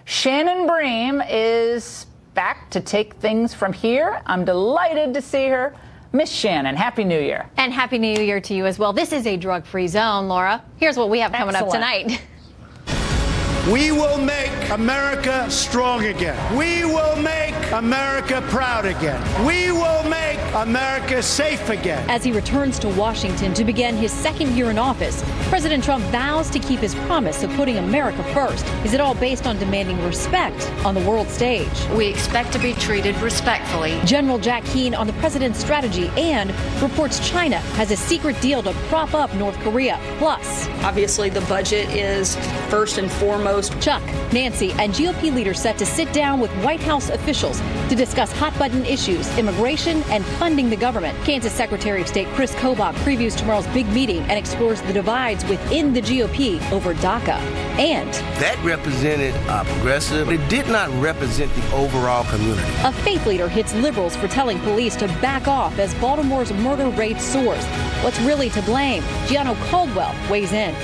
Shannon Bream is back to take things from here. I'm delighted to see her. Miss Shannon, Happy New Year. And Happy New Year to you as well. This is a drug-free zone, Laura. Here's what we have coming up tonight. We will make America strong again. We will make America proud again. We will make America safe again. As he returns to Washington to begin his second year in office, President Trump vows to keep his promise of putting America first. Is it all based on demanding respect on the world stage? We expect to be treated respectfully. General Jack Keane on the president's strategy and reports China has a secret deal to prop up North Korea. Plus, obviously the budget is first and foremost. Chuck, Nancy, and GOP leaders set to sit down with White House officials to discuss hot-button issues, immigration, and funding the government. Kansas Secretary of State Chris Kobach previews tomorrow's big meeting and explores the divides within the GOP over DACA. And that represented progressive. It did not represent the overall community. A faith leader hits liberals for telling police to back off as Baltimore's murder rate soars. What's really to blame? Gianno Caldwell weighs in.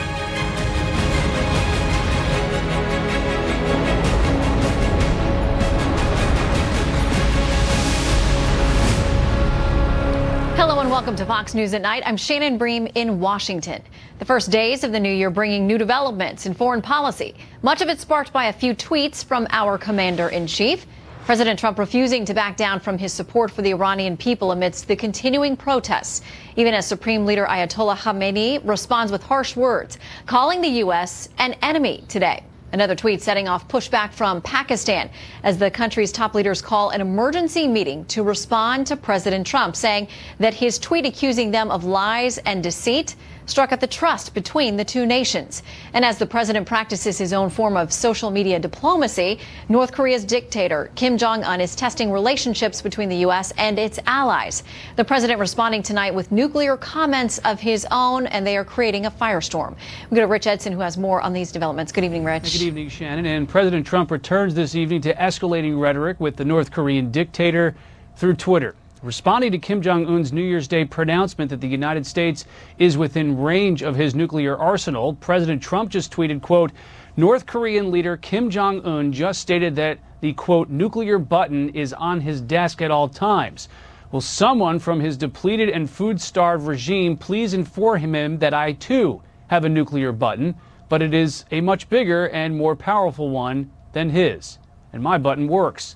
Hello and welcome to Fox News at Night. I'm Shannon Bream in Washington. The first days of the new year bringing new developments in foreign policy. Much of it sparked by a few tweets from our commander-in-chief. President Trump refusing to back down from his support for the Iranian people amidst the continuing protests, even as Supreme Leader Ayatollah Khamenei responds with harsh words, calling the U.S. an enemy today. Another tweet setting off pushback from Pakistan as the country's top leaders call an emergency meeting to respond to President Trump, saying that his tweet accusing them of lies and deceit struck at the trust between the two nations. And as the president practices his own form of social media diplomacy, North Korea's dictator Kim Jong-un is testing relationships between the U.S. and its allies. The president responding tonight with nuclear comments of his own, and they are creating a firestorm. We go to Rich Edson, who has more on these developments. Good evening, Rich. Good evening, Shannon. And President Trump returns this evening to escalating rhetoric with the North Korean dictator through Twitter. Responding to Kim Jong-un's New Year's Day pronouncement that the United States is within range of his nuclear arsenal, President Trump just tweeted, quote, North Korean leader Kim Jong-un just stated that the, quote, nuclear button is on his desk at all times. Will someone from his depleted and food-starved regime please inform him that I, too, have a nuclear button, but it is a much bigger and more powerful one than his, and my button works.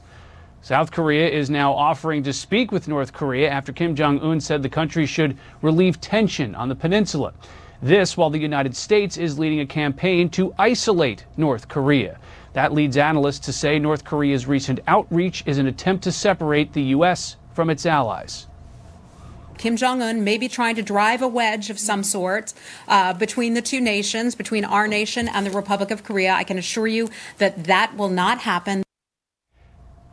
South Korea is now offering to speak with North Korea after Kim Jong-un said the country should relieve tension on the peninsula. This while the United States is leading a campaign to isolate North Korea. That leads analysts to say North Korea's recent outreach is an attempt to separate the U.S. from its allies. Kim Jong-un may be trying to drive a wedge of some sort between the two nations, between our nation and the Republic of Korea. I can assure you that that will not happen.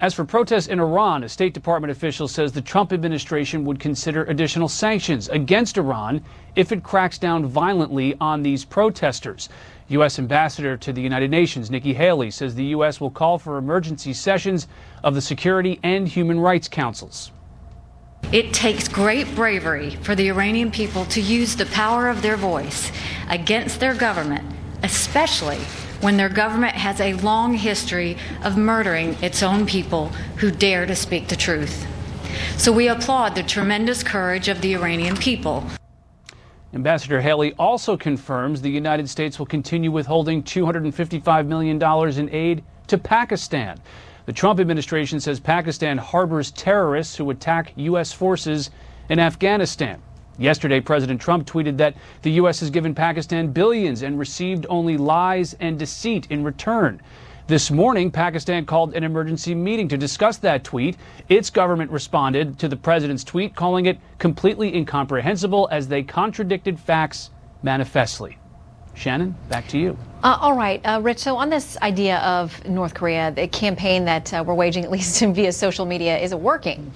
As for protests in Iran, a State Department official says the Trump administration would consider additional sanctions against Iran if it cracks down violently on these protesters. U.S. Ambassador to the United Nations, Nikki Haley, says the U.S. will call for emergency sessions of the Security and Human Rights Councils. It takes great bravery for the Iranian people to use the power of their voice against their government, especially when their government has a long history of murdering its own people who dare to speak the truth. So we applaud the tremendous courage of the Iranian people. Ambassador Haley also confirms the United States will continue withholding $255 million in aid to Pakistan. The Trump administration says Pakistan harbors terrorists who attack U.S. forces in Afghanistan. Yesterday, President Trump tweeted that the U.S. has given Pakistan billions and received only lies and deceit in return. This morning, Pakistan called an emergency meeting to discuss that tweet. Its government responded to the president's tweet, calling it completely incomprehensible as they contradicted facts manifestly. Shannon, back to you. All right, Rich, so on this idea of North Korea, the campaign that we're waging, at least via social media, is it working?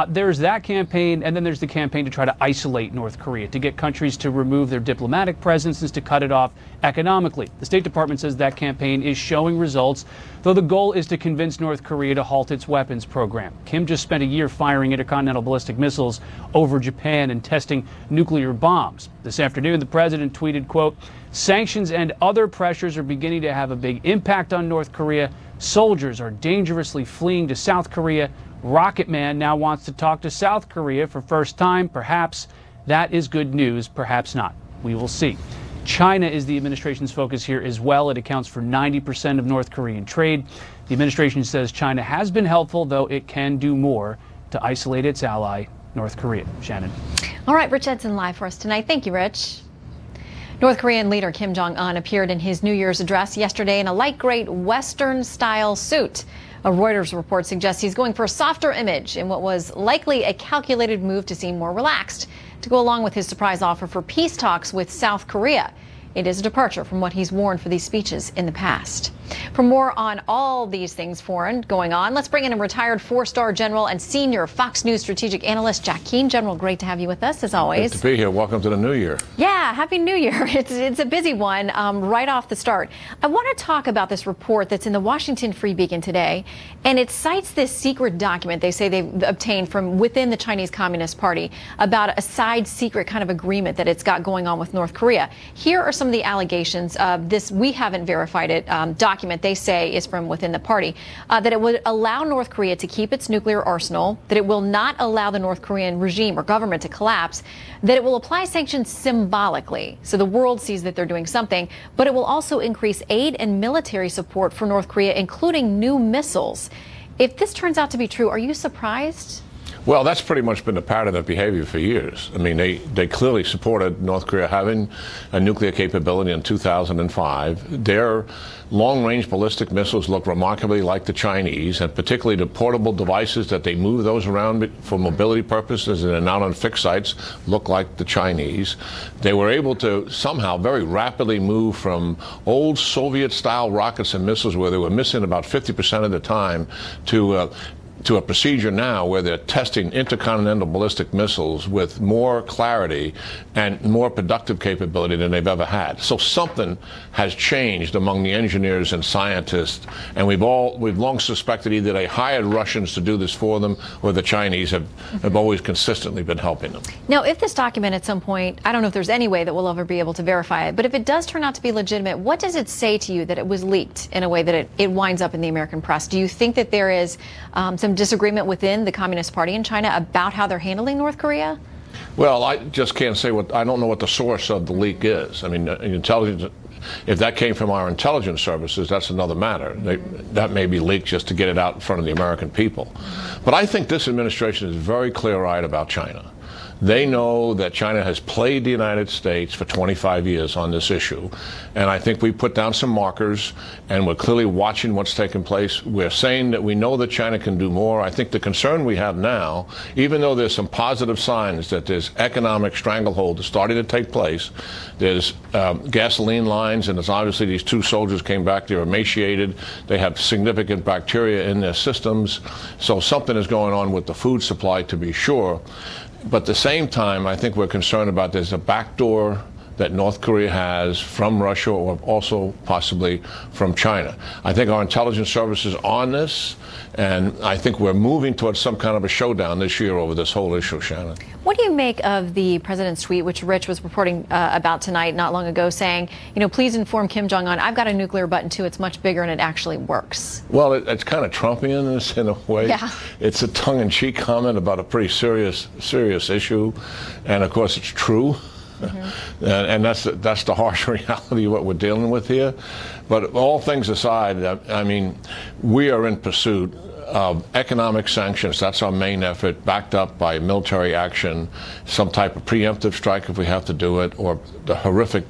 There's that campaign, and then there's the campaign to try to isolate North Korea, to get countries to remove their diplomatic presences, to cut it off economically. The State Department says that campaign is showing results, though the goal is to convince North Korea to halt its weapons program. Kim just spent a year firing intercontinental ballistic missiles over Japan and testing nuclear bombs. This afternoon, the president tweeted, quote, "Sanctions and other pressures are beginning to have a big impact on North Korea. Soldiers are dangerously fleeing to South Korea. Rocket Man now wants to talk to South Korea for first time. Perhaps that is good news, perhaps not. We will see." China is the administration's focus here as well. It accounts for 90% of North Korean trade. The administration says China has been helpful, though it can do more to isolate its ally, North Korea. Shannon. All right, Rich Edson live for us tonight. Thank you, Rich. North Korean leader Kim Jong-un appeared in his New Year's address yesterday in a light gray Western-style suit. A Reuters report suggests he's going for a softer image in what was likely a calculated move to seem more relaxed, to go along with his surprise offer for peace talks with South Korea. It is a departure from what he's worn for these speeches in the past. For more on all these things foreign going on, let's bring in a retired four-star general and senior Fox News strategic analyst, Jack Keane. General, great to have you with us, as always. Good to be here. Welcome to the new year. Yeah, Happy New Year. It's a busy one right off the start. I want to talk about this report that's in the Washington Free Beacon today, and it cites this secret document they say they've obtained from within the Chinese Communist Party about a side secret kind of agreement that it's got going on with North Korea. Here are some of the allegations of this. We haven't verified it. Document they say is from within the party, that it would allow North Korea to keep its nuclear arsenal, that it will not allow the North Korean regime or government to collapse, that it will apply sanctions symbolically, so the world sees that they're doing something, but it will also increase aid and military support for North Korea, including new missiles. If this turns out to be true, are you surprised? Well, that's pretty much been the pattern of behavior for years. I mean, they clearly supported North Korea having a nuclear capability in 2005. Their long-range ballistic missiles look remarkably like the Chinese, and particularly the portable devices that they move those around for mobility purposes and are not on fixed sites look like the Chinese. They were able to somehow very rapidly move from old Soviet-style rockets and missiles where they were missing about 50% of the time to a procedure now where they're testing intercontinental ballistic missiles with more clarity and more productive capability than they've ever had. So something has changed among the engineers and scientists, and we've long suspected either they hired Russians to do this for them or the Chinese have always consistently been helping them. Now, if this document at some point, I don't know if there's any way that we'll ever be able to verify it, but if it does turn out to be legitimate, what does it say to you that it was leaked in a way that it winds up in the American press? Do you think that there is some disagreement within the Communist Party in China about how they're handling North Korea? Well, I just can't say I don't know what the source of the leak is. I mean, intelligence, if that came from our intelligence services, that's another matter. That may be leaked just to get it out in front of the American people. But I think this administration is very clear-eyed about China. They know that China has played the United States for 25 years on this issue, and I think we put down some markers, and we're clearly watching what's taking place. We're saying that we know that China can do more. I think the concern we have now, even though there's some positive signs that there's economic stranglehold that's starting to take place, there's gasoline lines, and there's obviously these two soldiers came back, they're emaciated, they have significant bacteria in their systems, so something is going on with the food supply, to be sure. But at the same time, I think we're concerned about there's a backdoor that North Korea has from Russia or also possibly from China. I think our intelligence services are on this, and I think we're moving towards some kind of a showdown this year over this whole issue, Shannon. What do you make of the president's tweet, which Rich was reporting about tonight not long ago, saying, you know, please inform Kim Jong-un, I've got a nuclear button too, it's much bigger and it actually works? Well, it's kind of Trumpian in a way. Yeah. It's a tongue-in-cheek comment about a pretty serious issue, and of course it's true. Mm-hmm. And that's the harsh reality of what we're dealing with here. But all things aside, I mean, we are in pursuit of economic sanctions. That's our main effort, backed up by military action, some type of preemptive strike if we have to do it, or the horrific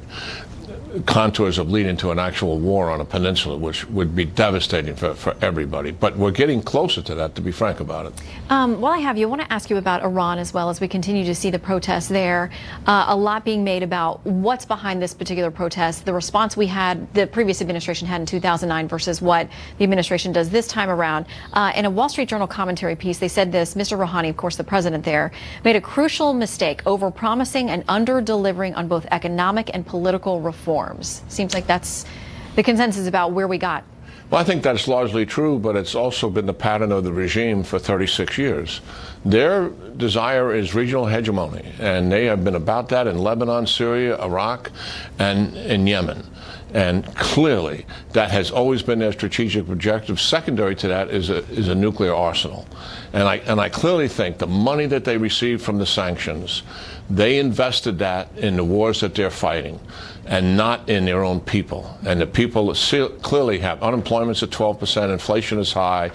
contours of leading to an actual war on a peninsula, which would be devastating for everybody. But we're getting closer to that, to be frank about it. While I have you, I want to ask you about Iran as well, as we continue to see the protests there. A lot being made about what's behind this particular protest, the response the previous administration had in 2009 versus what the administration does this time around. In a Wall Street Journal commentary piece, they said this: Mr. Rouhani, of course the president there, made a crucial mistake over promising and under delivering on both economic and political reforms. Seems like that's the consensus about where we got. Well, I think that's largely true, but it's also been the pattern of the regime for 36 years. Their desire is regional hegemony, and they have been about that in Lebanon, Syria, Iraq, and in Yemen. And clearly, that has always been their strategic objective. Secondary to that is a nuclear arsenal. And I clearly think the money that they received from the sanctions, they invested that in the wars that they're fighting, and not in their own people. And the people clearly have unemployment's at 12%, inflation is high.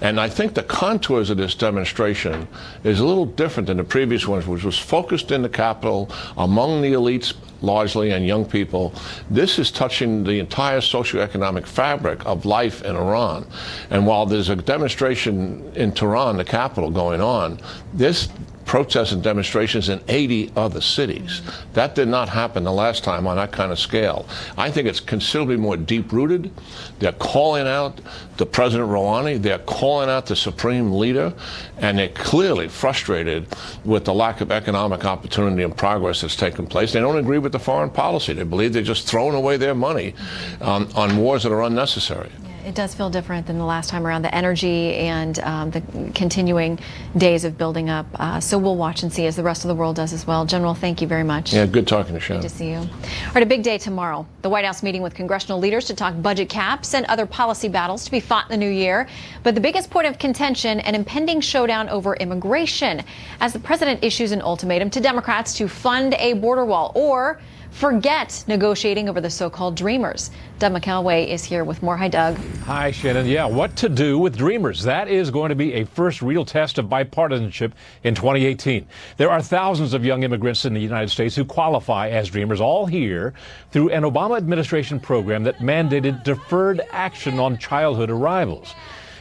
And I think the contours of this demonstration is a little different than the previous ones, which was focused in the capital among the elites largely and young people. This is touching the entire socioeconomic fabric of life in Iran. And while there's a demonstration in Tehran, the capital, going on, this protests and demonstrations in 80 other cities. That did not happen the last time on that kind of scale. I think it's considerably more deep-rooted. They're calling out the President Rouhani. They're calling out the supreme leader. And they're clearly frustrated with the lack of economic opportunity and progress that's taken place. They don't agree with the foreign policy. They believe they're just throwing away their money on wars that are unnecessary. It does feel different than the last time around, the energy and the continuing days of building up. So we'll watch and see, as the rest of the world does as well. General, thank you very much. Yeah, good talking to Shannon. Good to see you. All right, a big day tomorrow. The White House meeting with congressional leaders to talk budget caps and other policy battles to be fought in the new year. But the biggest point of contention, an impending showdown over immigration, as the president issues an ultimatum to Democrats to fund a border wall or forget negotiating over the so-called Dreamers. Doug McElway is here with more. Hi, Doug. Hi, Shannon. Yeah, what to do with Dreamers? That is going to be a first real test of bipartisanship in 2018. There are thousands of young immigrants in the United States who qualify as Dreamers, all here through an Obama administration program that mandated deferred action on childhood arrivals.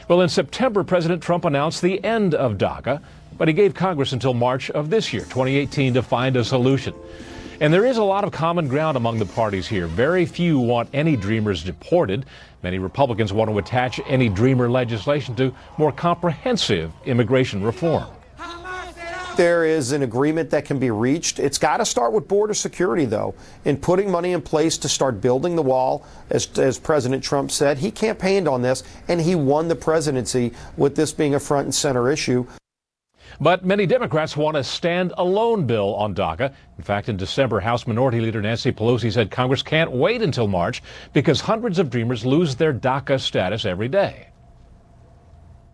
Well, in September, President Trump announced the end of DACA, but he gave Congress until March of this year, 2018, to find a solution. And there is a lot of common ground among the parties here. Very few want any Dreamers deported. Many Republicans want to attach any Dreamer legislation to more comprehensive immigration reform. There is an agreement that can be reached. It's got to start with border security, though, and putting money in place to start building the wall. As President Trump said, he campaigned on this, and he won the presidency with this being a front and center issue. But many Democrats want a stand-alone bill on DACA. In fact, in December, House Minority Leader Nancy Pelosi said Congress can't wait until March because hundreds of Dreamers lose their DACA status every day.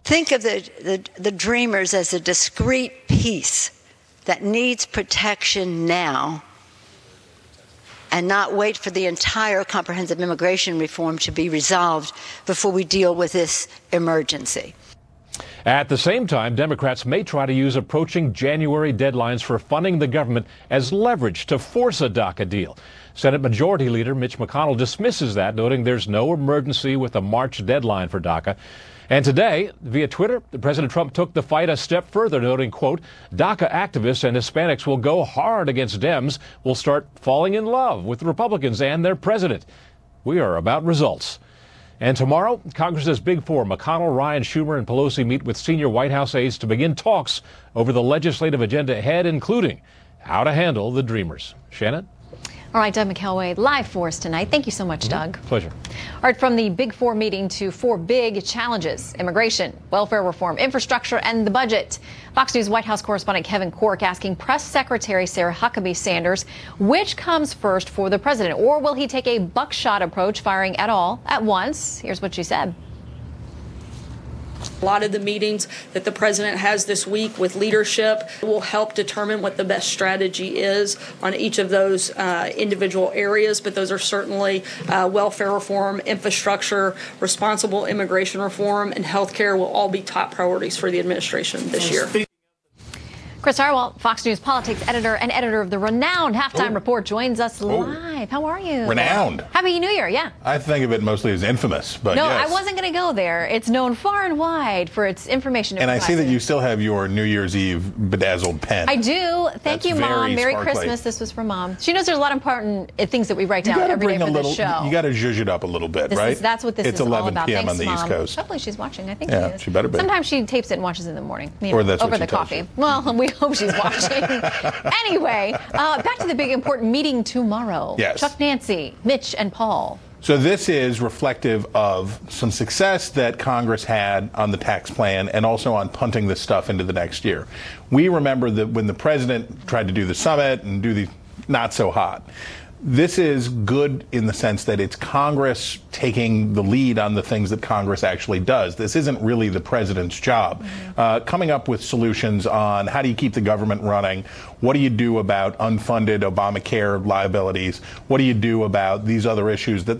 Think of the Dreamers as a discrete piece that needs protection now and not wait for the entire comprehensive immigration reform to be resolved before we deal with this emergency. At the same time, Democrats may try to use approaching January deadlines for funding the government as leverage to force a DACA deal. Senate Majority Leader Mitch McConnell dismisses that, noting there's no emergency with a March deadline for DACA. And today, via Twitter, President Trump took the fight a step further, noting, quote, DACA activists and Hispanics will go hard against Dems, will start falling in love with Republicans and their president. We are about results. And tomorrow, Congress's Big Four, McConnell, Ryan, Schumer, and Pelosi meet with senior White House aides to begin talks over the legislative agenda ahead, including how to handle the Dreamers. Shannon? All right, Doug McElway, live for us tonight. Thank you so much, Doug. Pleasure. All right, from the Big Four meeting to four big challenges: immigration, welfare reform, infrastructure, and the budget. Fox News White House correspondent Kevin Corke asking Press Secretary Sarah Huckabee Sanders which comes first for the president, or will he take a buckshot approach, firing at all at once? Here's what she said. A lot of the meetings that the president has this week with leadership will help determine what the best strategy is on each of those individual areas. But those are certainly welfare reform, infrastructure, responsible immigration reform, and health care will all be top priorities for the administration this year. Chris Harwell, Fox News politics editor and editor of the renowned Halftime Report, joins us live. Live. How are you? Renowned. Happy New Year, yeah. I think of it mostly as infamous, but no, yes. I wasn't going to go there. It's known far and wide for its information. And I see that you still have your New Year's Eve bedazzled pen. I do. Thank you, Mom. Merry sparkly. Christmas. This was from Mom. She knows there's a lot of important things that we write down every day for this show. You got to zhuzh it up a little bit, right? That's what this is all about. It's 11 p.m. Thanks, on the Mom. East Coast. Hopefully she's watching. I think yeah, she she better be. Sometimes she tapes it and watches it in the morning. Or that's over what the coffee. Well, we hope she's watching. Anyway, back to the big important meeting tomorrow. Yes. Chuck, Nancy, Mitch, and Paul. So this is reflective of some success that Congress had on the tax plan and also on punting this stuff into the next year. We remember that when the president tried to do the summit and do the not so hot. This is good in the sense that it's Congress taking the lead on the things that Congress actually does. This isn't really the president's job. Coming up with solutions on how do you keep the government running? What do you do about unfunded Obamacare liabilities? What do you do about these other issues that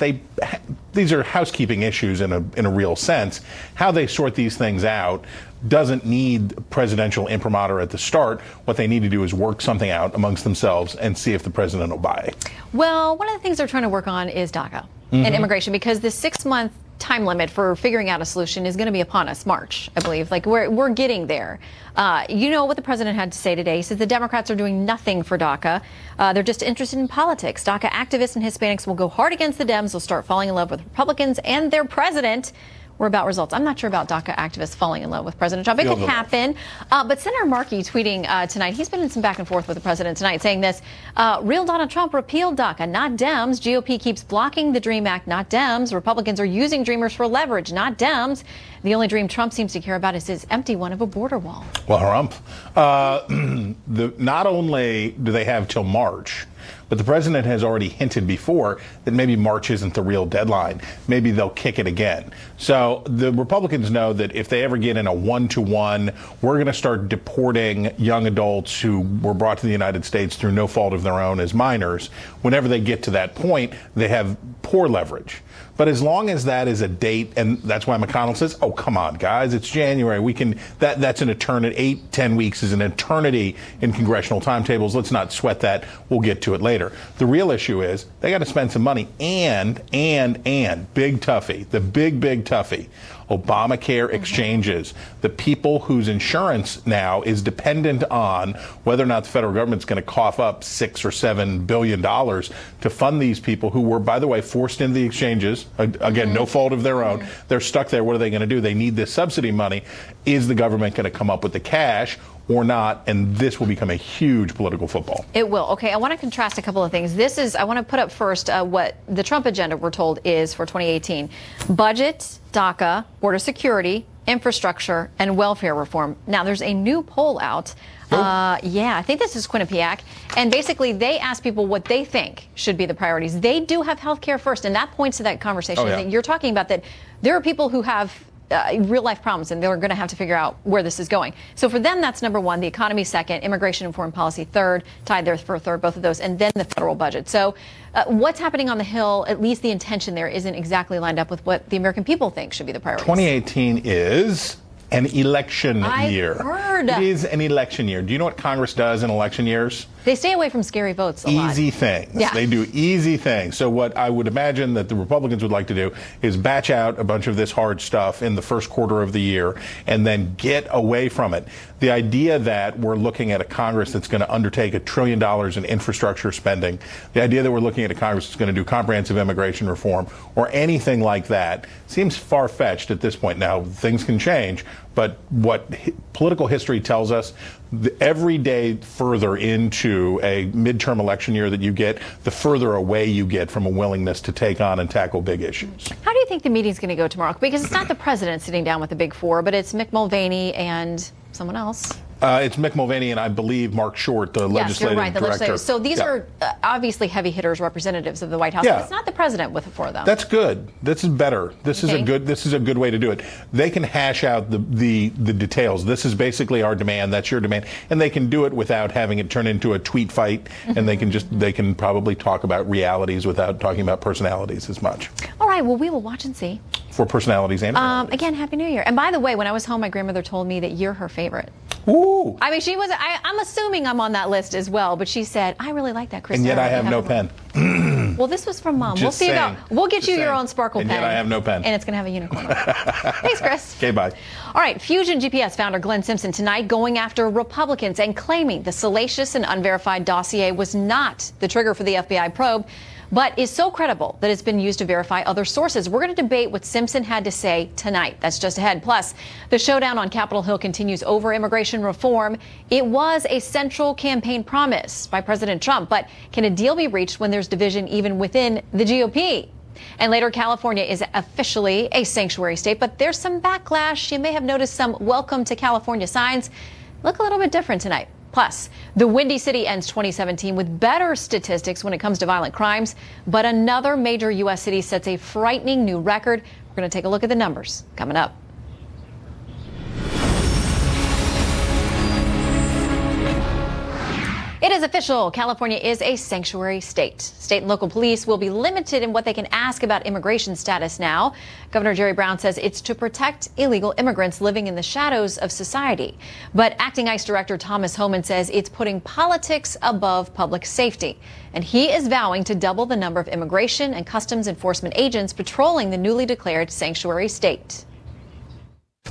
these are housekeeping issues in a real sense? How they sort these things out doesn't need presidential imprimatur at the start. What they need to do is work something out amongst themselves and see if the president will buy it. Well, one of the things they're trying to work on is DACA and immigration, because the 6-month time limit for figuring out a solution is going to be upon us, March, I believe. Like, we're getting there. You know what the president had to say today. He says the Democrats are doing nothing for DACA. They're just interested in politics. DACA activists and Hispanics will go hard against the Dems. They'll start falling in love with Republicans and their president. We're about results. I'm not sure about DACA activists falling in love with President Trump. It could happen. But Senator Markey tweeting tonight, he's been in some back and forth with the president tonight, saying this, real Donald Trump repealed DACA, not Dems. GOP keeps blocking the DREAM Act, not Dems. Republicans are using Dreamers for leverage, not Dems. The only dream Trump seems to care about is his empty one of a border wall. Well, Trump. Not only do they have till March, but the president has already hinted before that maybe March isn't the real deadline. Maybe they'll kick it again. So the Republicans know that if they ever get in a 1-to-1, we're going to start deporting young adults who were brought to the United States through no fault of their own as minors. Whenever they get to that point, they have poor leverage. But as long as that is a date, and that's why McConnell says, oh, come on, guys, it's January. We can, that's an eternity. 8-10 weeks is an eternity in congressional timetables. Let's not sweat that. We'll get to it later. The real issue is they got to spend some money and big toughie, the big toughie, Obamacare exchanges, the people whose insurance now is dependent on whether or not the federal government's going to cough up $6 or $7 billion to fund these people who were, by the way, forced into the exchanges. Again, no fault of their own. They're stuck there. What are they going to do? They need this subsidy money. Is the government going to come up with the cash or not? And this will become a huge political football. It will. Okay, I want to contrast a couple of things. I want to put up first what the Trump agenda, we're told, is for 2018. Budget, DACA, border security, infrastructure, and welfare reform. Now, there's a new poll out. Yeah, I think this is Quinnipiac. And basically, they ask people what they think should be the priorities. They do have health care first, and that points to that conversation that you're talking about, that there are people who have real life problems, and they're going to have to figure out where this is going. So for them, that's number one. The economy second, immigration and foreign policy third, tied there for third, both of those, and then the federal budget. So what's happening on the Hill, at least the intention there, isn't exactly lined up with what the American people think should be the priorities. 2018 is an election year. I've heard. It is an election year. Do you know what Congress does in election years? They stay away from scary votes a lot. Easy things. Yeah. They do easy things. So what I would imagine that the Republicans would like to do is batch out a bunch of this hard stuff in the first quarter of the year and then get away from it. The idea that we're looking at a Congress that's going to undertake $1 trillion in infrastructure spending, the idea that we're looking at a Congress that's going to do comprehensive immigration reform or anything like that seems far-fetched at this point. Now, things can change, but what political history tells us, every day further into a midterm election year that you get, the further away you get from a willingness to take on and tackle big issues. How do you think the meeting's going to go tomorrow? Because it's not the president sitting down with the big four, but it's Mick Mulvaney and someone else. It's Mick Mulvaney and I believe Mark Short, the legislative director. Legislative. So these are obviously heavy hitters, representatives of the White House. But it's not the president with the four of them. That's good. This is better. This is a good way to do it. They can hash out the details. This is basically our demand. That's your demand, and they can do it without having it turn into a tweet fight. And they can probably talk about realities without talking about personalities as much. All right. Well, we will watch and see. For personalities and again, Happy New Year. And by the way, when I was home, my grandmother told me that you're her favorite. Ooh. I mean, she was. I'm assuming I'm on that list as well, but she said I really like that Chris. And yet I have no pen. Well, this was from Mom. Just we'll see saying. about. We'll get Just you your saying. own sparkle And pen. yet I have no pen. And it's going to have a unicorn on it. Thanks, Chris. Okay, bye. All right, Fusion GPS founder Glenn Simpson tonight going after Republicans and claiming the salacious and unverified dossier was not the trigger for the FBI probe, but is so credible that it's been used to verify other sources. We're going to debate what Simpson had to say tonight. That's just ahead. Plus, the showdown on Capitol Hill continues over immigration reform. It was a central campaign promise by President Trump, but can a deal be reached when there's division even within the GOP? And later, California is officially a sanctuary state, but there's some backlash. You may have noticed some welcome to California signs look a little bit different tonight. Plus, the Windy City ends 2017 with better statistics when it comes to violent crimes, but another major U.S. city sets a frightening new record. We're going to take a look at the numbers coming up. It is official. California is a sanctuary state. State and local police will be limited in what they can ask about immigration status now. Governor Jerry Brown says it's to protect illegal immigrants living in the shadows of society. But acting ICE Director Thomas Homan says it's putting politics above public safety. And he is vowing to double the number of immigration and customs enforcement agents patrolling the newly declared sanctuary state.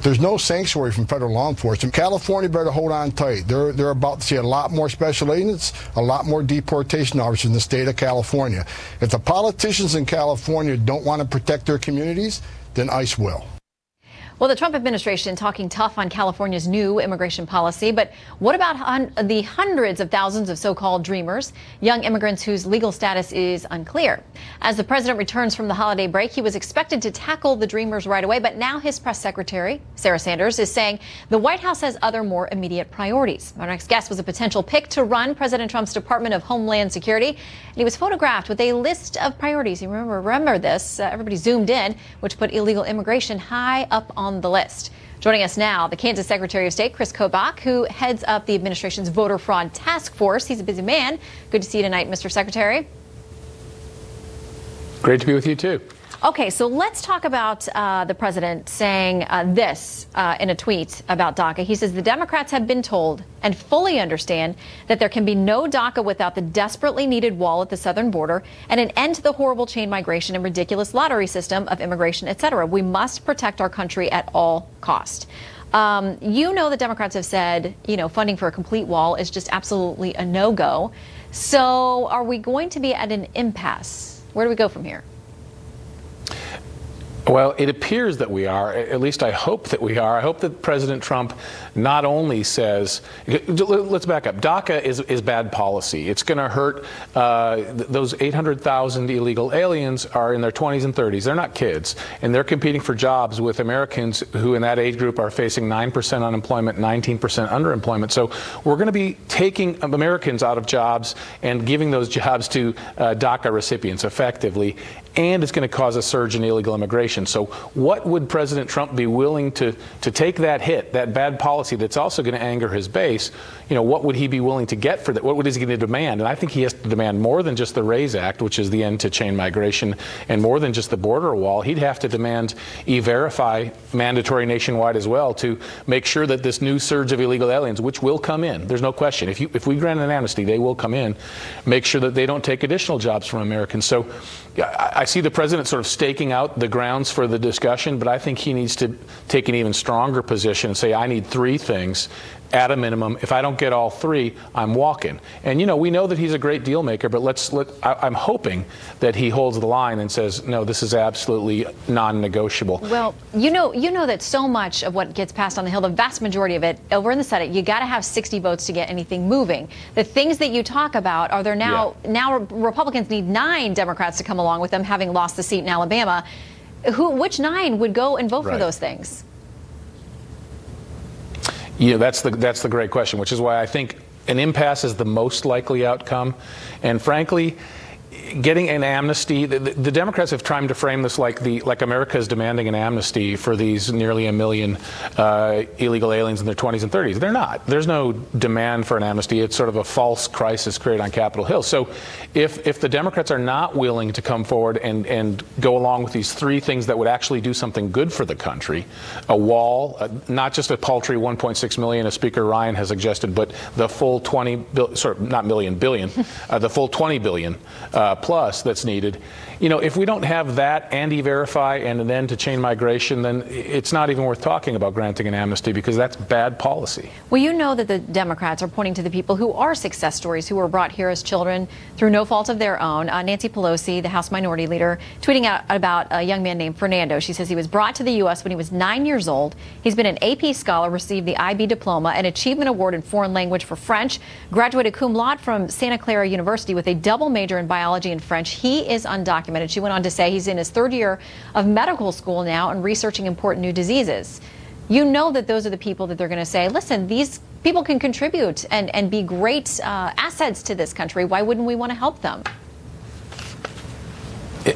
There's no sanctuary from federal law enforcement. California better hold on tight. They're about to see a lot more special agents, a lot more deportation officers in the state of California. If the politicians in California don't want to protect their communities, then ICE will. Well, the Trump administration talking tough on California's new immigration policy. But what about the hundreds of thousands of so-called dreamers, young immigrants whose legal status is unclear? As the president returns from the holiday break, he was expected to tackle the dreamers right away. But now his press secretary, Sarah Sanders, is saying the White House has other more immediate priorities. Our next guest was a potential pick to run President Trump's Department of Homeland Security. And he was photographed with a list of priorities. You remember this. Everybody zoomed in, which put illegal immigration high up on the list. Joining us now, the Kansas Secretary of State, Chris Kobach, who heads up the administration's voter fraud task force. He's a busy man. Good to see you tonight, Mr. Secretary. Great to be with you, too. Okay, so let's talk about the president saying this in a tweet about DACA. He says the Democrats have been told and fully understand that there can be no DACA without the desperately needed wall at the southern border and an end to the horrible chain migration and ridiculous lottery system of immigration, etc. We must protect our country at all cost. You know, the Democrats have said, funding for a complete wall is just absolutely a no-go. So are we going to be at an impasse? Where do we go from here? Well, it appears that we are. At least I hope that we are. I hope that President Trump not only says, let's back up. DACA is bad policy. It's going to hurt those 800,000 illegal aliens are in their 20s and 30s. They're not kids. And they're competing for jobs with Americans who in that age group are facing 9% unemployment, 19% underemployment. So we're going to be taking Americans out of jobs and giving those jobs to DACA recipients effectively. And it's going to cause a surge in illegal immigration. So what would President Trump be willing to take that hit, that bad policy that's also going to anger his base? What would he be willing to get for that? What is he going to demand? And I think he has to demand more than just the RAISE Act, which is the end to chain migration, and more than just the border wall. He'd have to demand E-Verify mandatory nationwide as well to make sure that this new surge of illegal aliens, which will come in, there's no question. If we grant an amnesty, they will come in. Make sure that they don't take additional jobs from Americans. So I see the president sort of staking out the grounds for the discussion, but I think he needs to take an even stronger position and say, I need three things at a minimum. If I don't get all three, I'm walking. And, we know that he's a great deal maker, but I'm hoping that he holds the line and says, no, this is absolutely non-negotiable. Well, you know that so much of what gets passed on the Hill, the vast majority of it over in the Senate, you got to have 60 votes to get anything moving. The things that you talk about are there now. Yeah. Now Republicans need 9 Democrats to come along with them, having lost the seat in Alabama. Which 9 would go and vote for those things? That's the great question, which is why I think an impasse is the most likely outcome. And frankly, getting an amnesty, the Democrats have tried to frame this like America is demanding an amnesty for these nearly 1 million illegal aliens in their 20s and 30s. They're not. There's no demand for an amnesty. It's sort of a false crisis created on Capitol Hill. So if the Democrats are not willing to come forward and go along with these three things that would actually do something good for the country, a wall, not just a paltry 1.6 million, as Speaker Ryan has suggested, but the full the full 20 billion plus that's needed. You know, if we don't have that and E-Verify and then to chain migration, then it's not even worth talking about granting an amnesty, because that's bad policy. Well, you know that the Democrats are pointing to the people who are success stories, who were brought here as children through no fault of their own. Nancy Pelosi, the House Minority Leader, tweeting out about a young man named Fernando. She says he was brought to the U.S. when he was 9 years old. He's been an AP scholar, received the IB diploma, an achievement award in foreign language for French, graduated cum laude from Santa Clara University with a double major in biology and French. He is undocumented. She went on to say he's in his third year of medical school now and researching important new diseases. You know that those are the people that they're going to say, listen, these people can contribute and be great assets to this country. Why wouldn't we want to help them?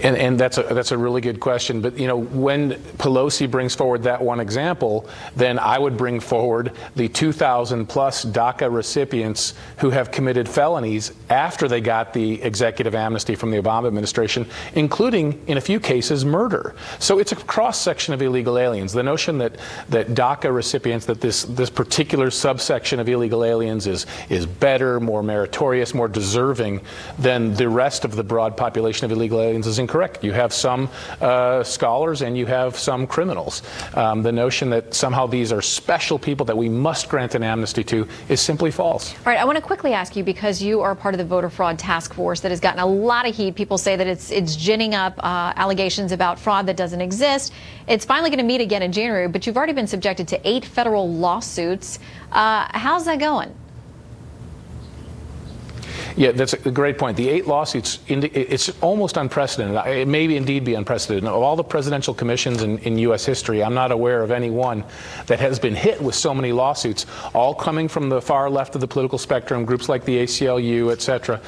And that's a really good question. But, you know, when Pelosi brings forward that one example, then I would bring forward the 2,000 plus DACA recipients who have committed felonies after they got the executive amnesty from the Obama administration, including, in a few cases, murder. So it's a cross-section of illegal aliens. The notion that DACA recipients, that this particular subsection of illegal aliens is better, more meritorious, more deserving than the rest of the broad population of illegal aliens is incorrect. You have some scholars and you have some criminals. The notion that somehow these are special people that we must grant an amnesty to is simply false. All right, I want to quickly ask you, because you are part of the voter fraud task force that has gotten a lot of heat. People say that it's ginning up allegations about fraud that doesn't exist. It's finally going to meet again in January, but you've already been subjected to 8 federal lawsuits. How's that going? Yeah, that's a great point. The 8 lawsuits, it's almost unprecedented. It may indeed be unprecedented. Of all the presidential commissions in U.S. history, I'm not aware of any one that has been hit with so many lawsuits, all coming from the far left of the political spectrum, groups like the ACLU, et cetera.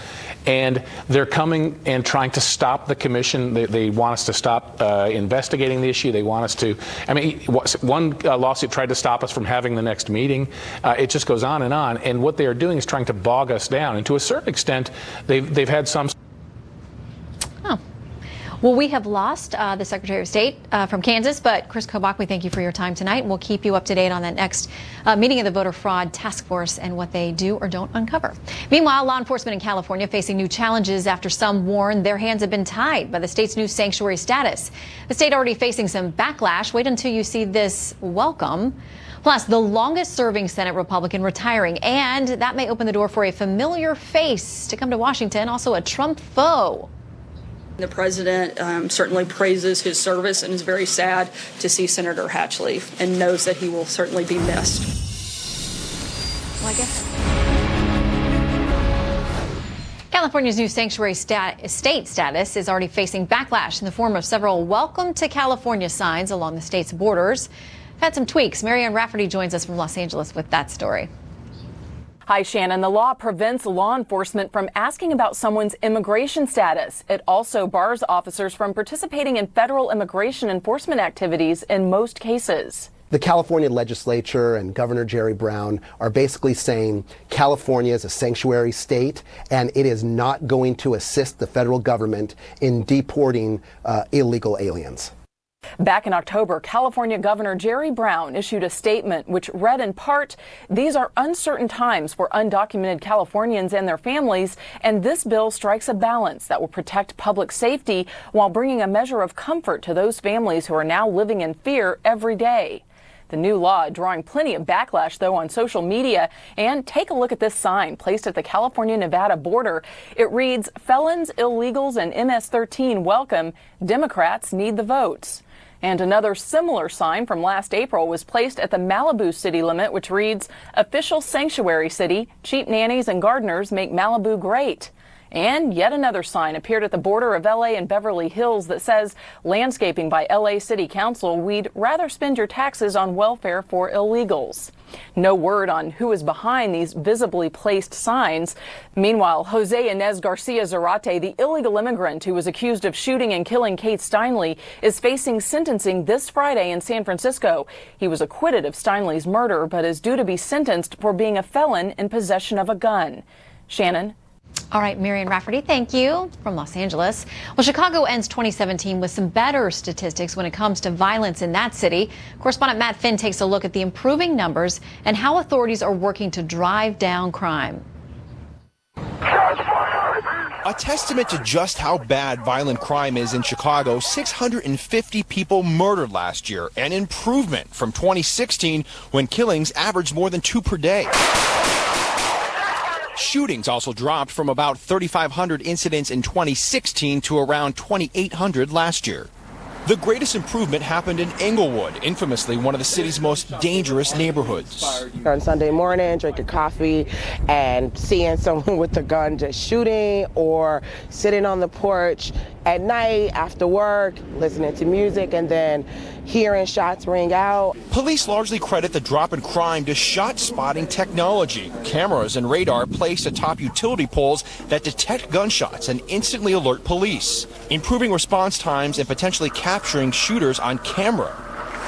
And they're coming and trying to stop the commission. They want us to stop investigating the issue. They want us to, I mean, one lawsuit tried to stop us from having the next meeting. It just goes on. And what they are doing is trying to bog us down. And to a certain extent, they've had some. Oh. Well, we have lost the Secretary of State from Kansas, but Chris Kobach, we thank you for your time tonight, and we'll keep you up to date on that next meeting of the Voter Fraud Task Force and what they do or don't uncover. Meanwhile, law enforcement in California facing new challenges after some warn their hands have been tied by the state's new sanctuary status. The state already facing some backlash. Wait until you see this welcome. Plus, the longest-serving Senate Republican retiring, and that may open the door for a familiar face to come to Washington, also a Trump foe. The president certainly praises his service and is very sad to see Senator Hatch leave, and knows that he will certainly be missed. Well, I guess California's new sanctuary state status is already facing backlash in the form of several "Welcome to California" signs along the state's borders. Had some tweaks. Marianne Rafferty joins us from Los Angeles with that story. Hi, Shannon. The law prevents law enforcement from asking about someone's immigration status. It also bars officers from participating in federal immigration enforcement activities in most cases. The California legislature and Governor Jerry Brown are basically saying California is a sanctuary state and it is not going to assist the federal government in deporting illegal aliens. Back in October, California Governor Jerry Brown issued a statement which read in part, "These are uncertain times for undocumented Californians and their families, and this bill strikes a balance that will protect public safety while bringing a measure of comfort to those families who are now living in fear every day." The new law drawing plenty of backlash, though, on social media. And take a look at this sign placed at the California-Nevada border. It reads, "Felons, illegals, and MS-13 welcome. Democrats need the votes." And another similar sign from last April was placed at the Malibu city limit, which reads, "Official sanctuary city. Cheap nannies and gardeners make Malibu great." And yet another sign appeared at the border of LA and Beverly Hills that says, "Landscaping by LA City Council. We'd rather spend your taxes on welfare for illegals." No word on who is behind these visibly placed signs. Meanwhile, Jose Inez Garcia Zarate, the illegal immigrant who was accused of shooting and killing Kate Steinle, is facing sentencing this Friday in San Francisco. He was acquitted of Steinle's murder, but is due to be sentenced for being a felon in possession of a gun. Shannon. All right, Marianne Rafferty, thank you from Los Angeles. Well, Chicago ends 2017 with some better statistics when it comes to violence in that city. Correspondent Matt Finn takes a look at the improving numbers and how authorities are working to drive down crime. A testament to just how bad violent crime is in Chicago. 650 people murdered last year, an improvement from 2016 when killings averaged more than 2 per day. Shootings also dropped from about 3,500 incidents in 2016 to around 2,800 last year. The greatest improvement happened in Englewood, infamously one of the city's most dangerous neighborhoods. On Sunday morning, drinking coffee and seeing someone with a gun just shooting, or sitting on the porch at night after work, listening to music, and then hearing shots ring out. Police largely credit the drop in crime to shot spotting technology. Cameras and radar placed atop utility poles that detect gunshots and instantly alert police, improving response times and potentially capturing shooters on camera.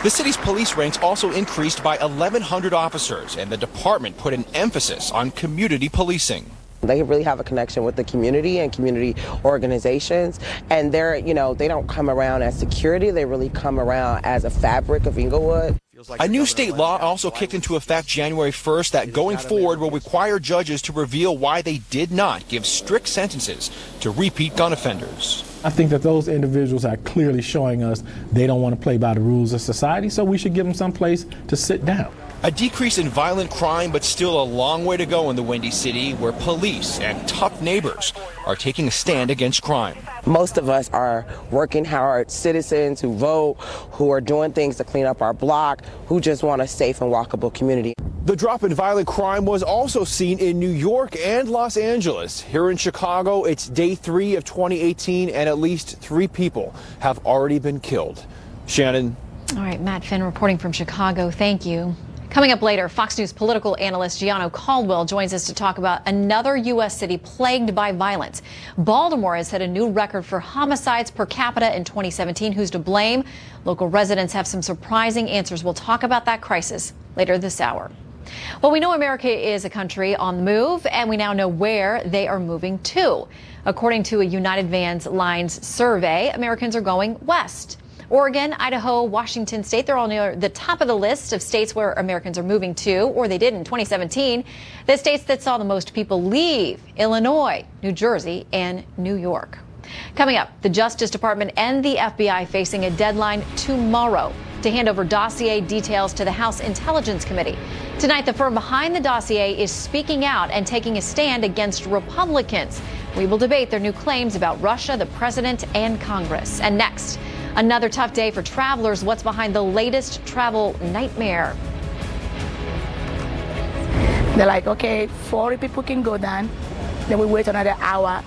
The city's police ranks also increased by 1,100 officers, and the department put an emphasis on community policing. They really have a connection with the community and community organizations, and they don't come around as security, they really come around as a fabric of Englewood. A new state law also kicked into effect January 1st that going forward will require judges to reveal why they did not give strict sentences to repeat gun offenders. I think that those individuals are clearly showing us they don't want to play by the rules of society, so we should give them some place to sit down. A decrease in violent crime, but still a long way to go in the Windy City, where police and tough neighbors are taking a stand against crime. Most of us are working hard citizens who vote, who are doing things to clean up our block, who just want a safe and walkable community. The drop in violent crime was also seen in New York and Los Angeles. Here in Chicago, it's day 3 of 2018, and at least 3 people have already been killed. Shannon. All right, Matt Finn reporting from Chicago. Thank you. Coming up later, Fox News political analyst Gianno Caldwell joins us to talk about another U.S. city plagued by violence. Baltimore has set a new record for homicides per capita in 2017. Who's to blame? Local residents have some surprising answers. We'll talk about that crisis later this hour. Well, we know America is a country on the move, and we now know where they are moving to. According to a United Van Lines survey, Americans are going west. Oregon, Idaho, Washington State, they're all near the top of the list of states where Americans are moving to, or they did in 2017. The states that saw the most people leave: Illinois, New Jersey, and New York. Coming up, the Justice Department and the FBI facing a deadline tomorrow to hand over dossier details to the House Intelligence Committee. Tonight, the firm behind the dossier is speaking out and taking a stand against Republicans. We will debate their new claims about Russia, the president, and Congress. And next, another tough day for travelers. What's behind the latest travel nightmare? They're like, okay, 40 people can go down. Then we wait another hour.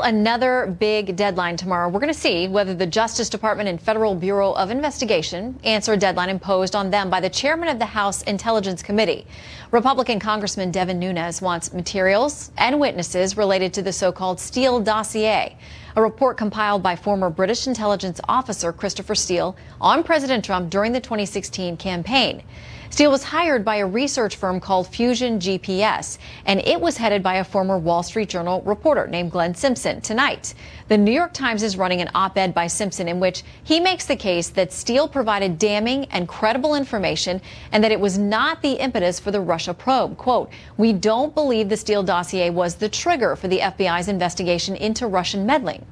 Another big deadline tomorrow. We're going to see whether the Justice Department and Federal Bureau of Investigation answer a deadline imposed on them by the chairman of the House Intelligence Committee. Republican Congressman Devin Nunes wants materials and witnesses related to the so-called Steele dossier, a report compiled by former British intelligence officer Christopher Steele on President Trump during the 2016 campaign. Steele was hired by a research firm called Fusion GPS, and it was headed by a former Wall Street Journal reporter named Glenn Simpson. Tonight, the New York Times is running an op-ed by Simpson in which he makes the case that Steele provided damning and credible information and that it was not the impetus for the Russia probe. Quote, "We don't believe the Steele dossier was the trigger for the FBI's investigation into Russian meddling.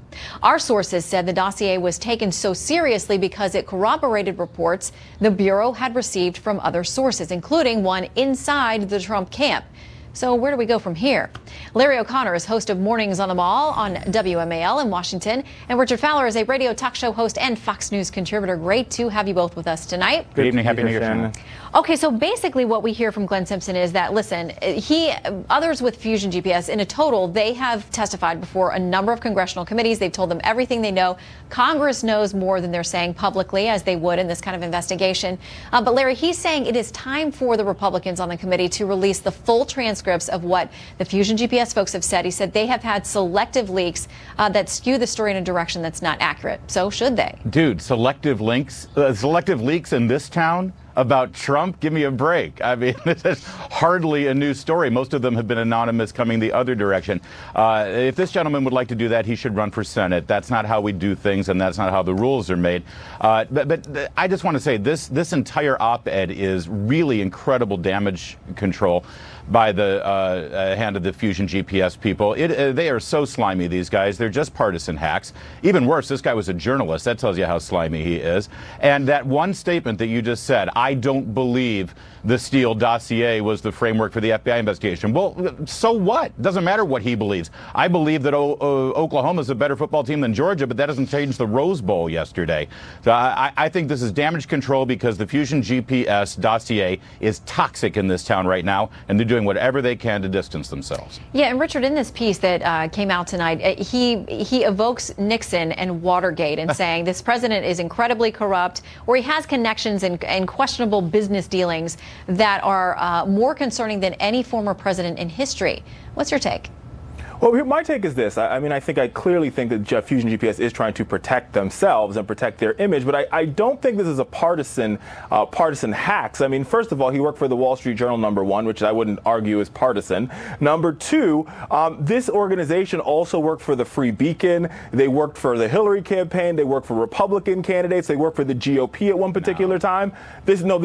Our sources said the dossier was taken so seriously because it corroborated reports the Bureau had received from other sources, including one inside the Trump camp." So where do we go from here? Larry O'Connor is host of Mornings on the Mall on WMAL in Washington, and Richard Fowler is a radio talk show host and Fox News contributor. Great to have you both with us tonight. Good evening. Happy New Year, Shannon. Okay, so basically what we hear from Glenn Simpson is that, listen, others with Fusion GPS, in a total, they have testified before a number of congressional committees. They've told them everything they know. Congress knows more than they're saying publicly, as they would in this kind of investigation. But Larry, he's saying it is time for the Republicans on the committee to release the full transcripts of what the Fusion GPS folks have said. He said they have had selective leaks that skew the story in a direction that's not accurate. So should they? Dude, selective leaks in this town? about Trump? Give me a break. I mean, this is hardly a new story. Most of them have been anonymous coming the other direction. If this gentleman would like to do that, he should run for Senate. That's not how we do things, and that's not how the rules are made. But I just want to say this entire op-ed is really incredible damage control by the hand of the Fusion GPS people. They are so slimy, these guys. They're just partisan hacks. Even worse, this guy was a journalist. That tells you how slimy he is. And that one statement that you just said, I don't believe the Steele dossier was the framework for the FBI investigation. Well, so what? Doesn't matter what he believes. I believe that Oklahoma is a better football team than Georgia, but that doesn't change the Rose Bowl yesterday. So I think this is damage control because the Fusion GPS dossier is toxic in this town right now, and they're doing whatever they can to distance themselves. Yeah, and Richard, in this piece that came out tonight, he evokes Nixon and Watergate and saying this president is incredibly corrupt, or he has connections and questionable business dealings that are more concerning than any former president in history. What's your take? Well, my take is this. I clearly think that Fusion GPS is trying to protect themselves and protect their image, but I don't think this is a partisan hacks. I mean, first of all, he worked for the Wall Street Journal, number one, which I wouldn't argue is partisan. Number two, this organization also worked for the Free Beacon. They worked for the Hillary campaign. They worked for Republican candidates. They worked for the GOP at one particular time. There's no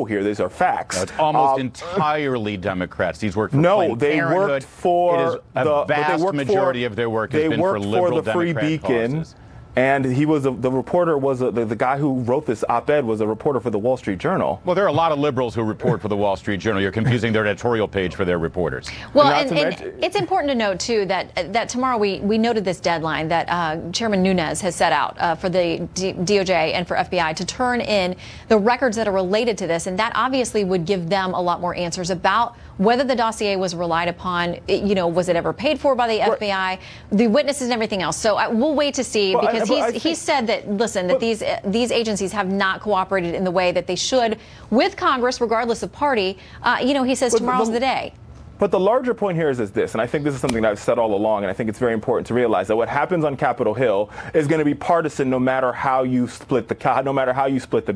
here. These are facts. No, it's almost entirely Democrats. These work for No, they worked for a vast majority of their work has been for liberal Free Democrat Beacon, causes. and he was the reporter the guy who wrote this op-ed was a reporter for the Wall Street Journal. Well, there are a lot of liberals who report for the Wall Street Journal. You're confusing their editorial page for their reporters. Well, and it's important to note, too, that tomorrow we noted this deadline that Chairman Nunes has set out for the DOJ and for FBI to turn in the records that are related to this. And that obviously would give them a lot more answers about whether the dossier was relied upon, was it ever paid for by the FBI, the witnesses and everything else. So we'll wait to see, because he said that, listen, that these agencies have not cooperated in the way that they should with Congress, regardless of party. He says tomorrow's the day. But the larger point here is this, and I think this is something that I've said all along, and I think it's very important to realize that what happens on Capitol Hill is going to be partisan no matter how you split the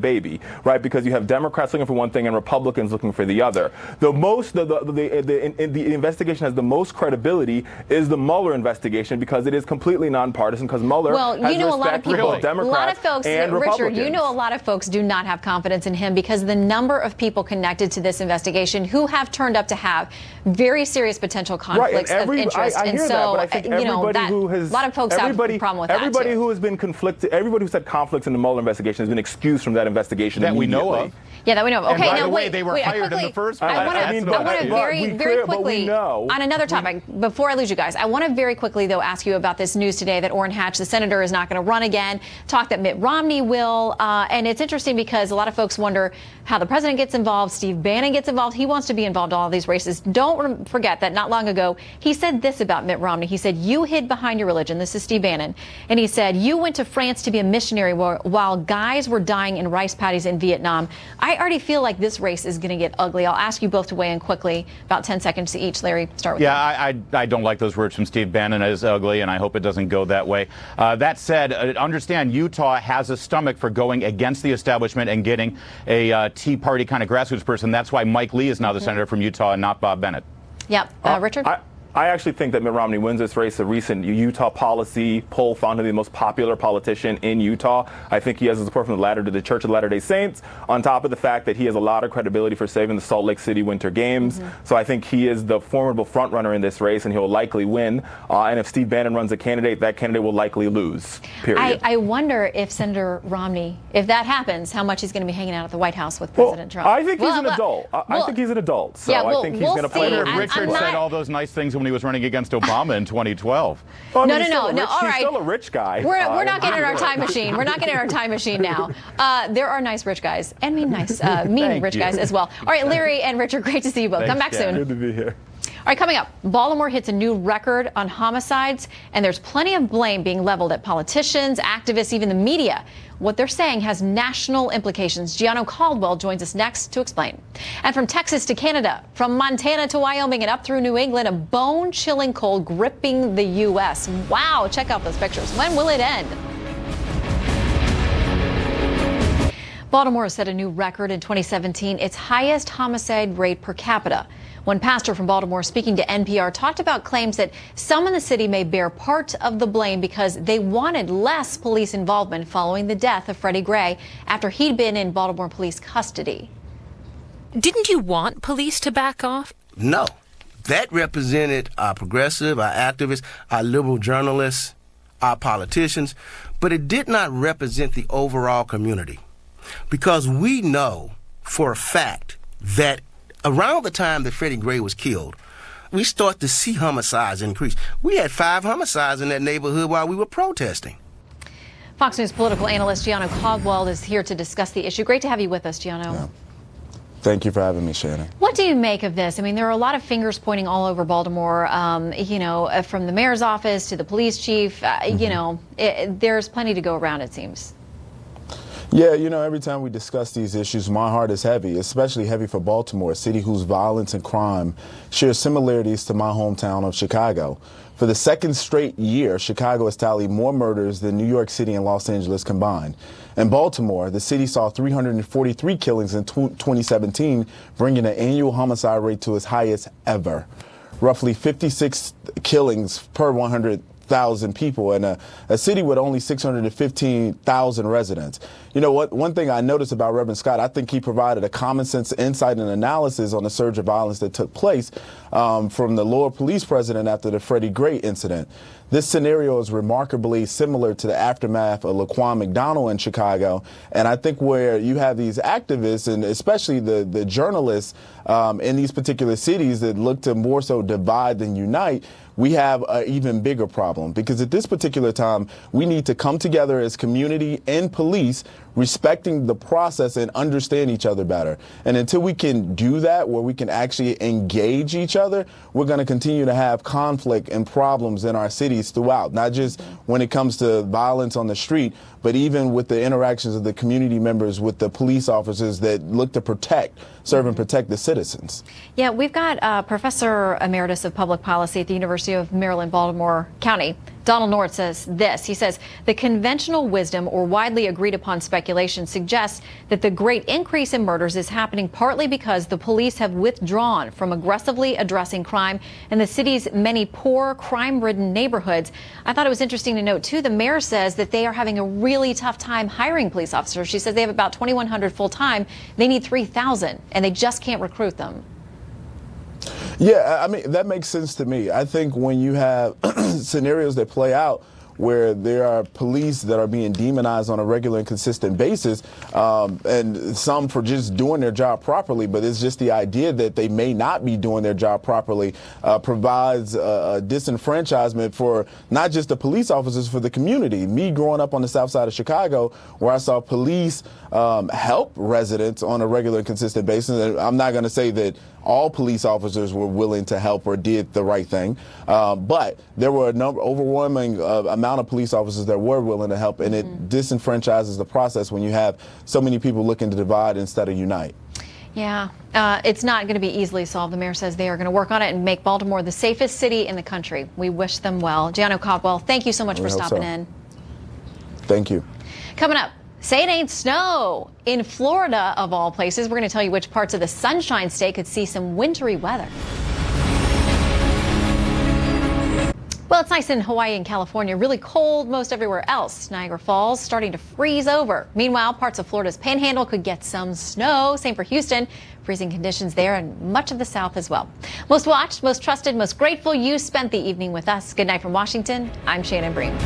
baby, right? Because you have Democrats looking for one thing and Republicans looking for the other. The investigation has the most credibility is the Mueller investigation because it is completely nonpartisan. Because Mueller has respect for both Democrats and Republicans. Richard, a lot of folks do not have confidence in him because the number of people connected to this investigation who have turned up to have very serious potential conflicts of interest. I hear that, but I think everybody who has, a lot of folks have a problem with that, everybody too. Who has been conflicted, everybody who's had conflicts in the Mueller investigation has been excused from that investigation that we know of. Yeah, that we know of. Okay, and by now the way, they were hired in the first place. I want to very quickly, on another topic, before I lose you guys, I want to very quickly, though, ask you about this news today that Orrin Hatch, the senator, is not going to run again. Talk that Mitt Romney will. And it's interesting because a lot of folks wonder how the president gets involved, Steve Bannon gets involved. He wants to be involved in all of these races. Don't forget that not long ago, he said this about Mitt Romney. He said, you hid behind your religion. This is Steve Bannon. And he said, you went to France to be a missionary while guys were dying in rice paddies in Vietnam. I already feel like this race is going to get ugly. I'll ask you both to weigh in quickly, about 10 seconds to each. Larry, start with you. I don't like those words from Steve Bannon as ugly, and I hope it doesn't go that way. That said, understand Utah has a stomach for going against the establishment and getting a Tea Party kind of grassroots person. That's why Mike Lee is now the senator from Utah and not Bob Bennett. Yep. Richard? I actually think that Mitt Romney wins this race. A recent Utah policy poll found him the most popular politician in Utah. I think he has the support from the Church of Latter-day Saints, on top of the fact that he has a lot of credibility for saving the Salt Lake City Winter Games. So I think he is the formidable front runner in this race, and he'll likely win. And if Steve Bannon runs a candidate, that candidate will likely lose, period. I wonder if Senator Romney, if that happens, how much he's going to be hanging out at the White House with President Trump. I think he's an adult. I think he's an adult. So I think he's going to play it. Richard said all those nice things when he was running against Obama in 2012. No. All right. He's still a rich guy. We're not getting in our time machine. We're not getting in our time machine now. There are nice rich guys and mean rich guys as well. All right, Larry and Richard, great to see you both. Thanks, come back soon. Good to be here. All right, coming up, Baltimore hits a new record on homicides, and there's plenty of blame being leveled at politicians, activists, even the media. What they're saying has national implications. Gianno Caldwell joins us next to explain. And from Texas to Canada, from Montana to Wyoming and up through New England, a bone-chilling cold gripping the U.S. Wow, check out those pictures. When will it end? Baltimore set a new record in 2017, its highest homicide rate per capita. One pastor from Baltimore speaking to NPR talked about claims that some in the city may bear part of the blame because they wanted less police involvement following the death of Freddie Gray after he'd been in Baltimore police custody. Didn't you want police to back off? No. That represented our progressive, our activists, our liberal journalists, our politicians, but it did not represent the overall community. Because we know for a fact that around the time that Freddie Gray was killed, we start to see homicides increase. We had 5 homicides in that neighborhood while we were protesting. Fox News political analyst Gianno Caldwell is here to discuss the issue. Great to have you with us, Gianno. Yeah. Thank you for having me, Shannon. What do you make of this? I mean, there are a lot of fingers pointing all over Baltimore, from the mayor's office to the police chief. There's plenty to go around, it seems. Yeah, every time we discuss these issues, my heart is heavy, especially heavy for Baltimore, a city whose violence and crime share similarities to my hometown of Chicago. For the second straight year, Chicago has tallied more murders than New York City and Los Angeles combined. In Baltimore, the city saw 343 killings in 2017, bringing the annual homicide rate to its highest ever. Roughly 56 killings per 100,000 people in a city with only 615,000 residents. You know what? One thing I noticed about Reverend Scott, I think he provided a common sense insight and analysis on the surge of violence that took place from the Lord Police President after the Freddie Gray incident. This scenario is remarkably similar to the aftermath of Laquan McDonald in Chicago. And I think where you have these activists and especially the journalists in these particular cities that look to more so divide than unite, we have an even bigger problem, because at this particular time, we need to come together as community and police, respecting the process and understand each other better. And until we can do that, where we can actually engage each other, we're going to continue to have conflict and problems in our cities throughout, not just when it comes to violence on the street, but even with the interactions of the community members with the police officers that look to serve and protect the citizens. Yeah, we've got Professor Emeritus of Public Policy at the University of Maryland, Baltimore County. Donald North says this. He says the conventional wisdom or widely agreed upon speculation suggests that the great increase in murders is happening partly because the police have withdrawn from aggressively addressing crime in the city's many poor, crime-ridden neighborhoods. I thought it was interesting to note, too, the mayor says that they are having a really tough time hiring police officers. She says they have about 2,100 full-time. They need 3,000, and they just can't recruit them. Yeah, I mean, that makes sense to me. I think when you have scenarios that play out where there are police that are being demonized on a regular and consistent basis, and some for just doing their job properly, but it's just the idea that they may not be doing their job properly provides a disenfranchisement for not just the police officers, for the community. Me growing up on the south side of Chicago, where I saw police help residents on a regular and consistent basis, and I'm not going to say that all police officers were willing to help or did the right thing, but there were an overwhelming amount of police officers that were willing to help, and it disenfranchises the process when you have so many people looking to divide instead of unite. Yeah, it's not going to be easily solved. The mayor says they are going to work on it and make Baltimore the safest city in the country. We wish them well. Gianno Caldwell, thank you so much for stopping in. Thank you. Coming up, say it ain't snow. In Florida, of all places, we're going to tell you which parts of the Sunshine State could see some wintry weather. Well, it's nice in Hawaii and California, really cold most everywhere else. Niagara Falls starting to freeze over. Meanwhile, parts of Florida's panhandle could get some snow. Same for Houston. Freezing conditions there and much of the South as well. Most watched, most trusted, most grateful you spent the evening with us. Good night from Washington. I'm Shannon Bream.